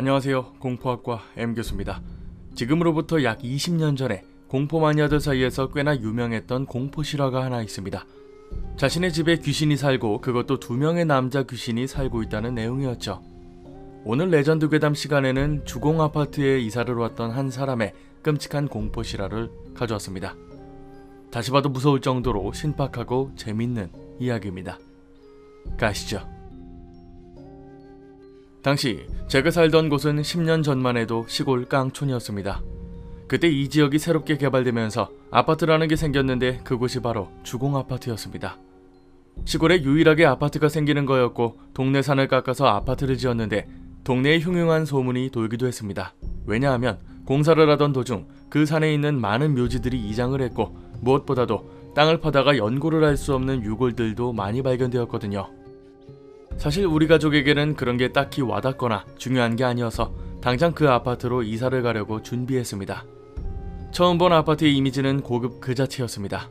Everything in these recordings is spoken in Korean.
안녕하세요. 공포학과 M교수입니다. 지금으로부터 약 20년 전에 공포 마니아들 사이에서 꽤나 유명했던 공포 실화가 하나 있습니다. 자신의 집에 귀신이 살고 그것도 2명의 남자 귀신이 살고 있다는 내용이었죠. 오늘 레전드 괴담 시간에는 주공 아파트에 이사를 왔던 한 사람의 끔찍한 공포 실화를 가져왔습니다. 다시 봐도 무서울 정도로 신박하고 재밌는 이야기입니다. 가시죠. 당시 제가 살던 곳은 10년 전만 해도 시골 깡촌이었습니다. 그때 이 지역이 새롭게 개발되면서 아파트라는 게 생겼는데 그곳이 바로 주공 아파트였습니다. 시골에 유일하게 아파트가 생기는 거였고 동네 산을 깎아서 아파트를 지었는데 동네에 흉흉한 소문이 돌기도 했습니다. 왜냐하면 공사를 하던 도중 그 산에 있는 많은 묘지들이 이장을 했고 무엇보다도 땅을 파다가 연고를 할 수 없는 유골들도 많이 발견되었거든요. 사실 우리 가족에게는 그런 게 딱히 와닿거나 중요한 게 아니어서 당장 그 아파트로 이사를 가려고 준비했습니다. 처음 본 아파트의 이미지는 고급 그 자체였습니다.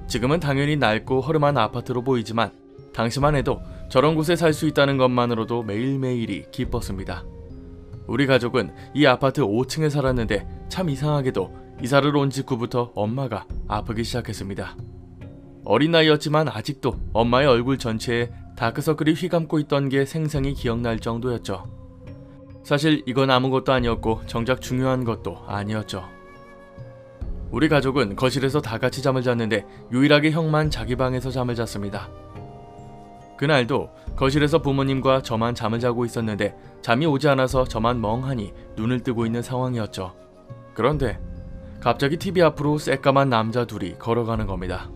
지금은 당연히 낡고 허름한 아파트로 보이지만 당시만 해도 저런 곳에 살 수 있다는 것만으로도 매일매일이 기뻤습니다. 우리 가족은 이 아파트 5층에 살았는데 참 이상하게도 이사를 온 직후부터 엄마가 아프기 시작했습니다. 어린 나이였지만 아직도 엄마의 얼굴 전체에 다크서클이 휘감고 있던 게 생생히 기억날 정도였죠. 사실 이건 아무것도 아니었고 정작 중요한 것도 아니었죠. 우리 가족은 거실에서 다 같이 잠을 잤는데 유일하게 형만 자기 방에서 잠을 잤습니다. 그날도 거실에서 부모님과 저만 잠을 자고 있었는데 잠이 오지 않아서 저만 멍하니 눈을 뜨고 있는 상황이었죠. 그런데 갑자기 TV 앞으로 새까만 남자 둘이 걸어가는 겁니다.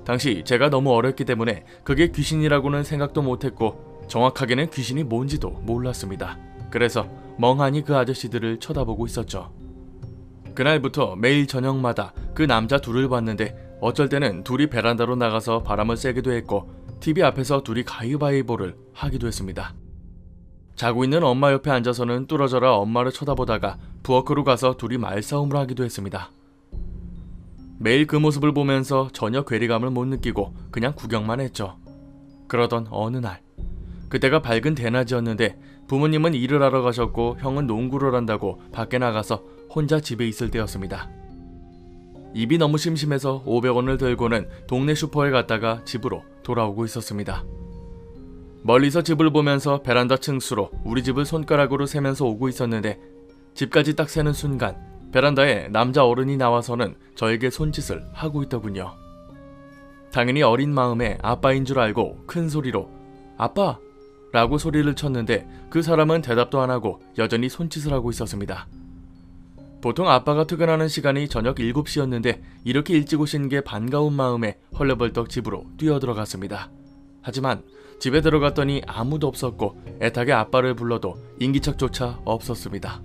당시 제가 너무 어렸기 때문에 그게 귀신이라고는 생각도 못했고 정확하게는 귀신이 뭔지도 몰랐습니다. 그래서 멍하니 그 아저씨들을 쳐다보고 있었죠. 그날부터 매일 저녁마다 그 남자 둘을 봤는데 어쩔 때는 둘이 베란다로 나가서 바람을 쐬기도 했고 TV 앞에서 둘이 가위바위보를 하기도 했습니다. 자고 있는 엄마 옆에 앉아서는 뚫어져라 엄마를 쳐다보다가 부엌으로 가서 둘이 말싸움을 하기도 했습니다. 매일 그 모습을 보면서 전혀 괴리감을 못 느끼고 그냥 구경만 했죠. 그러던 어느 날, 그때가 밝은 대낮이었는데 부모님은 일을 하러 가셨고 형은 농구를 한다고 밖에 나가서 혼자 집에 있을 때였습니다. 입이 너무 심심해서 500원을 들고는 동네 슈퍼에 갔다가 집으로 돌아오고 있었습니다. 멀리서 집을 보면서 베란다 층수로 우리 집을 손가락으로 세면서 오고 있었는데 집까지 딱 세는 순간 베란다에 남자 어른이 나와서는 저에게 손짓을 하고 있더군요. 당연히 어린 마음에 아빠인 줄 알고 큰 소리로 아빠! 라고 소리를 쳤는데 그 사람은 대답도 안 하고 여전히 손짓을 하고 있었습니다. 보통 아빠가 퇴근하는 시간이 저녁 7시였는데 이렇게 일찍 오신 게 반가운 마음에 헐레벌떡 집으로 뛰어들어갔습니다. 하지만 집에 들어갔더니 아무도 없었고 애타게 아빠를 불러도 인기척조차 없었습니다.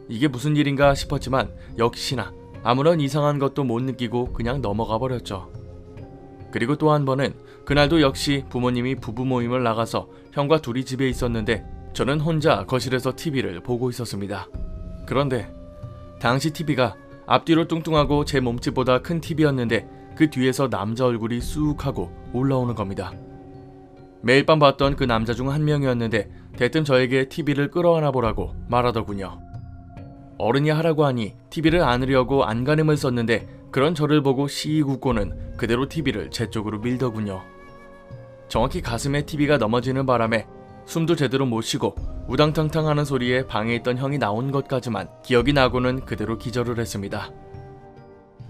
이게 무슨 일인가 싶었지만 역시나 아무런 이상한 것도 못 느끼고 그냥 넘어가 버렸죠. 그리고 또 한 번은 그날도 역시 부모님이 부부 모임을 나가서 형과 둘이 집에 있었는데 저는 혼자 거실에서 TV를 보고 있었습니다. 그런데 당시 TV가 앞뒤로 뚱뚱하고 제 몸집보다 큰 TV였는데 그 뒤에서 남자 얼굴이 쑥 하고 올라오는 겁니다. 매일 밤 봤던 그 남자 중 한 명이었는데 대뜸 저에게 TV를 끌어안아 보라고 말하더군요. 어른이 하라고 하니 TV를 안으려고 안간힘을 썼는데 그런 저를 보고 씩 웃고는 그대로 TV를 제 쪽으로 밀더군요. 정확히 가슴에 TV가 넘어지는 바람에 숨도 제대로 못 쉬고 우당탕탕 하는 소리에 방에 있던 형이 나온 것까지만 기억이 나고는 그대로 기절을 했습니다.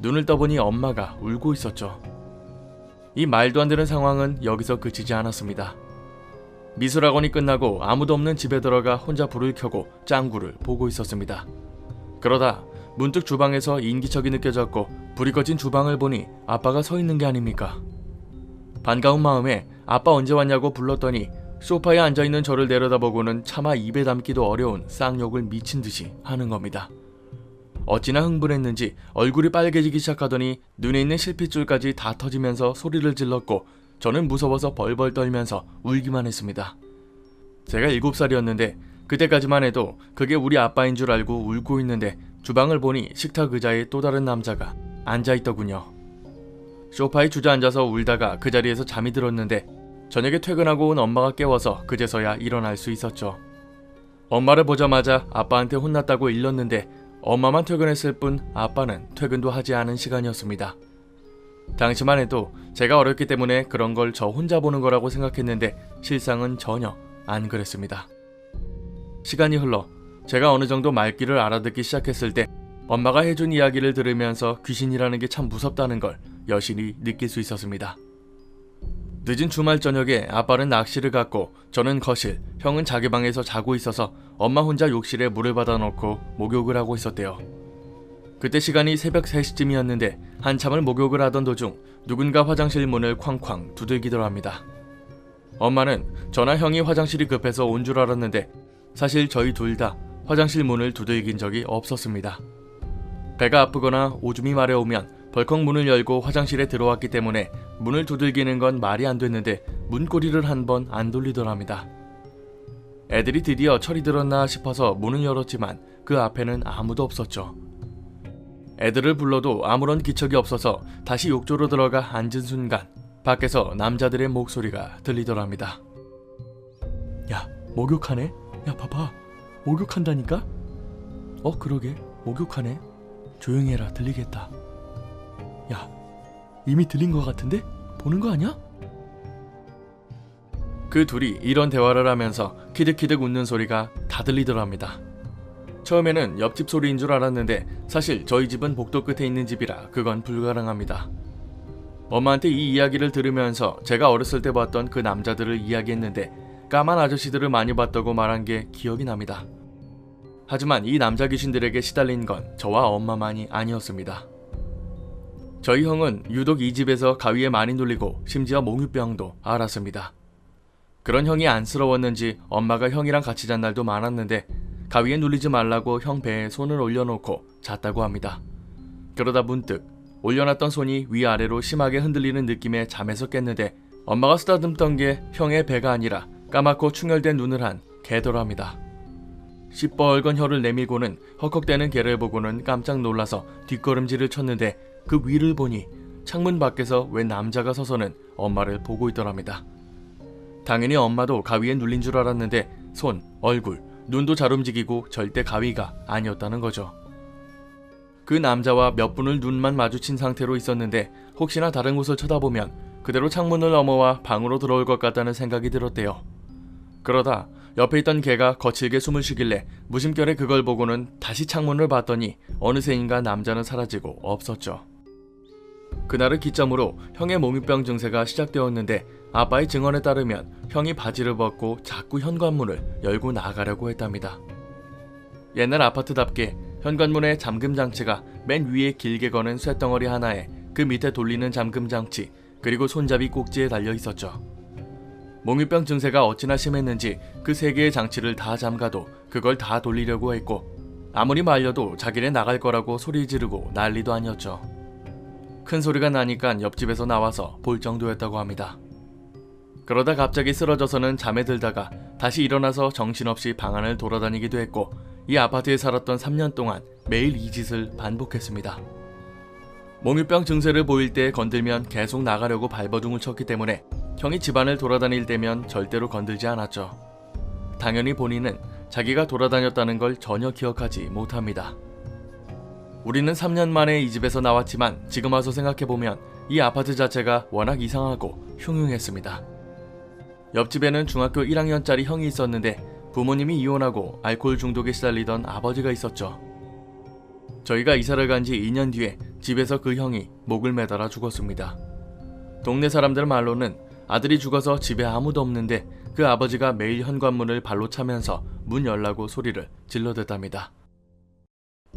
눈을 떠보니 엄마가 울고 있었죠. 이 말도 안 되는 상황은 여기서 그치지 않았습니다. 미술학원이 끝나고 아무도 없는 집에 들어가 혼자 불을 켜고 짱구를 보고 있었습니다. 그러다 문득 주방에서 인기척이 느껴졌고 불이 꺼진 주방을 보니 아빠가 서 있는 게 아닙니까? 반가운 마음에 아빠 언제 왔냐고 불렀더니 소파에 앉아있는 저를 내려다보고는 차마 입에 담기도 어려운 쌍욕을 미친 듯이 하는 겁니다. 어찌나 흥분했는지 얼굴이 빨개지기 시작하더니 눈에 있는 실핏줄까지 다 터지면서 소리를 질렀고 저는 무서워서 벌벌 떨면서 울기만 했습니다. 제가 7살이었는데 그때까지만 해도 그게 우리 아빠인 줄 알고 울고 있는데 주방을 보니 식탁 의자에 또 다른 남자가 앉아있더군요. 소파에 주저앉아서 울다가 그 자리에서 잠이 들었는데 저녁에 퇴근하고 온 엄마가 깨워서 그제서야 일어날 수 있었죠. 엄마를 보자마자 아빠한테 혼났다고 일렀는데 엄마만 퇴근했을 뿐 아빠는 퇴근도 하지 않은 시간이었습니다. 당시만 해도 제가 어렸기 때문에 그런 걸 저 혼자 보는 거라고 생각했는데 실상은 전혀 안 그랬습니다. 시간이 흘러 제가 어느 정도 말귀를 알아듣기 시작했을 때 엄마가 해준 이야기를 들으면서 귀신이라는 게 참 무섭다는 걸 여실히 느낄 수 있었습니다. 늦은 주말 저녁에 아빠는 낚시를 갔고 저는 거실, 형은 자기 방에서 자고 있어서 엄마 혼자 욕실에 물을 받아놓고 목욕을 하고 있었대요. 그때 시간이 새벽 3시쯤이었는데 한참을 목욕을 하던 도중 누군가 화장실 문을 쾅쾅 두들기더랍니다. 엄마는 저나 형이 화장실이 급해서 온 줄 알았는데 사실 저희 둘 다 화장실 문을 두들긴 적이 없었습니다. 배가 아프거나 오줌이 마려우면 벌컥 문을 열고 화장실에 들어왔기 때문에 문을 두들기는 건 말이 안 됐는데 문고리를 한 번 안 돌리더랍니다. 애들이 드디어 철이 들었나 싶어서 문을 열었지만 그 앞에는 아무도 없었죠. 애들을 불러도 아무런 기척이 없어서 다시 욕조로 들어가 앉은 순간 밖에서 남자들의 목소리가 들리더랍니다. 야, 목욕하네? 야, 봐봐. 목욕한다니까? 그러게. 목욕하네. 조용히 해라. 들리겠다. 야, 이미 들린 것 같은데? 보는 거 아니야? 그 둘이 이런 대화를 하면서 키득키득 웃는 소리가 다 들리더랍니다. 처음에는 옆집 소리인 줄 알았는데 사실 저희 집은 복도 끝에 있는 집이라 그건 불가능합니다. 엄마한테 이 이야기를 들으면서 제가 어렸을 때 봤던 그 남자들을 이야기했는데 까만 아저씨들을 많이 봤다고 말한 게 기억이 납니다. 하지만 이 남자 귀신들에게 시달린 건 저와 엄마만이 아니었습니다. 저희 형은 유독 이 집에서 가위에 많이 눌리고 심지어 몽유병도 앓았습니다. 그런 형이 안쓰러웠는지 엄마가 형이랑 같이 잔 날도 많았는데 가위에 눌리지 말라고 형 배에 손을 올려놓고 잤다고 합니다. 그러다 문득 올려놨던 손이 위아래로 심하게 흔들리는 느낌에 잠에서 깼는데 엄마가 쓰다듬던 게 형의 배가 아니라 까맣고 충혈된 눈을 한 개더랍니다. 시뻘건 혀를 내밀고는 헉헉대는 개를 보고는 깜짝 놀라서 뒷걸음질을 쳤는데 그 위를 보니 창문 밖에서 웬 남자가 서서는 엄마를 보고 있더랍니다. 당연히 엄마도 가위에 눌린 줄 알았는데 손, 얼굴, 눈도 잘 움직이고 절대 가위가 아니었다는 거죠. 그 남자와 몇 분을 눈만 마주친 상태로 있었는데 혹시나 다른 곳을 쳐다보면 그대로 창문을 넘어와 방으로 들어올 것 같다는 생각이 들었대요. 그러다 옆에 있던 개가 거칠게 숨을 쉬길래 무심결에 그걸 보고는 다시 창문을 봤더니 어느새인가 남자는 사라지고 없었죠. 그날을 기점으로 형의 몽유병 증세가 시작되었는데 아빠의 증언에 따르면 형이 바지를 벗고 자꾸 현관문을 열고 나가려고 했답니다. 옛날 아파트답게 현관문에 잠금 장치가 맨 위에 길게 거는 쇳덩어리 하나에 그 밑에 돌리는 잠금 장치 그리고 손잡이 꼭지에 달려 있었죠. 몽유병 증세가 어찌나 심했는지 그 세 개의 장치를 다 잠가도 그걸 다 돌리려고 했고 아무리 말려도 자기네 나갈 거라고 소리 지르고 난리도 아니었죠. 큰 소리가 나니까 옆집에서 나와서 볼 정도였다고 합니다. 그러다 갑자기 쓰러져서는 잠에 들다가 다시 일어나서 정신없이 방 안을 돌아다니기도 했고 이 아파트에 살았던 3년 동안 매일 이 짓을 반복했습니다. 몽유병 증세를 보일 때 건들면 계속 나가려고 발버둥을 쳤기 때문에 형이 집안을 돌아다닐 때면 절대로 건들지 않았죠. 당연히 본인은 자기가 돌아다녔다는 걸 전혀 기억하지 못합니다. 우리는 3년 만에 이 집에서 나왔지만 지금 와서 생각해보면 이 아파트 자체가 워낙 이상하고 흉흉했습니다. 옆집에는 중학교 1학년짜리 형이 있었는데 부모님이 이혼하고 알코올 중독에 시달리던 아버지가 있었죠. 저희가 이사를 간 지 2년 뒤에 집에서 그 형이 목을 매달아 죽었습니다. 동네 사람들 말로는 아들이 죽어서 집에 아무도 없는데 그 아버지가 매일 현관문을 발로 차면서 문 열라고 소리를 질러댔답니다.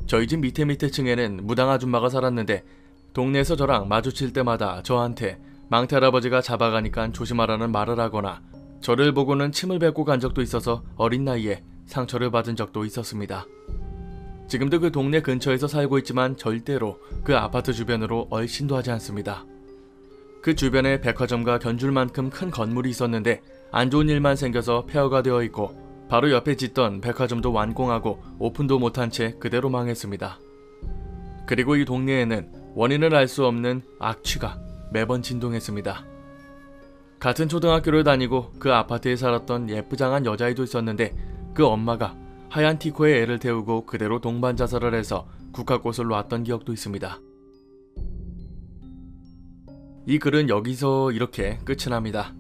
저희 집 밑에 층에는 무당 아줌마가 살았는데 동네에서 저랑 마주칠 때마다 저한테 망태 할아버지가 잡아가니까 조심하라는 말을 하거나 저를 보고는 침을 뱉고 간 적도 있어서 어린 나이에 상처를 받은 적도 있었습니다. 지금도 그 동네 근처에서 살고 있지만 절대로 그 아파트 주변으로 얼씬도 하지 않습니다. 그 주변에 백화점과 견줄만큼 큰 건물이 있었는데 안 좋은 일만 생겨서 폐허가 되어 있고 바로 옆에 짓던 백화점도 완공하고 오픈도 못한 채 그대로 망했습니다. 그리고 이 동네에는 원인을 알 수 없는 악취가 매번 진동했습니다. 같은 초등학교를 다니고 그 아파트에 살았던 예쁘장한 여자아이도 있었는데 그 엄마가 하얀 티코에 애를 태우고 그대로 동반 자살을 해서 국화꽃을 놨던 기억도 있습니다. 이 글은 여기서 이렇게 끝이 납니다.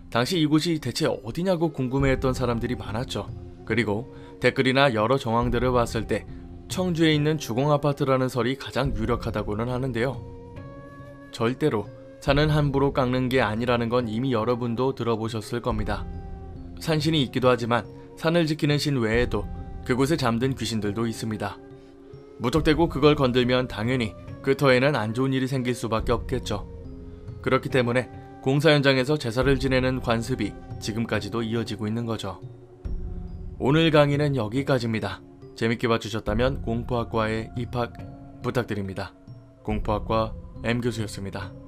당시 이곳이 대체 어디냐고 궁금해했던 사람들이 많았죠. 그리고 댓글이나 여러 정황들을 봤을 때 청주에 있는 주공아파트라는 설이 가장 유력하다고는 하는데요. 절대로 산은 함부로 깎는 게 아니라는 건 이미 여러분도 들어보셨을 겁니다. 산신이 있기도 하지만 산을 지키는 신 외에도 그곳에 잠든 귀신들도 있습니다. 무턱대고 그걸 건들면 당연히 그 터에는 안 좋은 일이 생길 수밖에 없겠죠. 그렇기 때문에 공사 현장에서 제사를 지내는 관습이 지금까지도 이어지고 있는 거죠. 오늘 강의는 여기까지입니다. 재밌게 봐주셨다면 공포학과에 입학 부탁드립니다. 공포학과 M교수였습니다.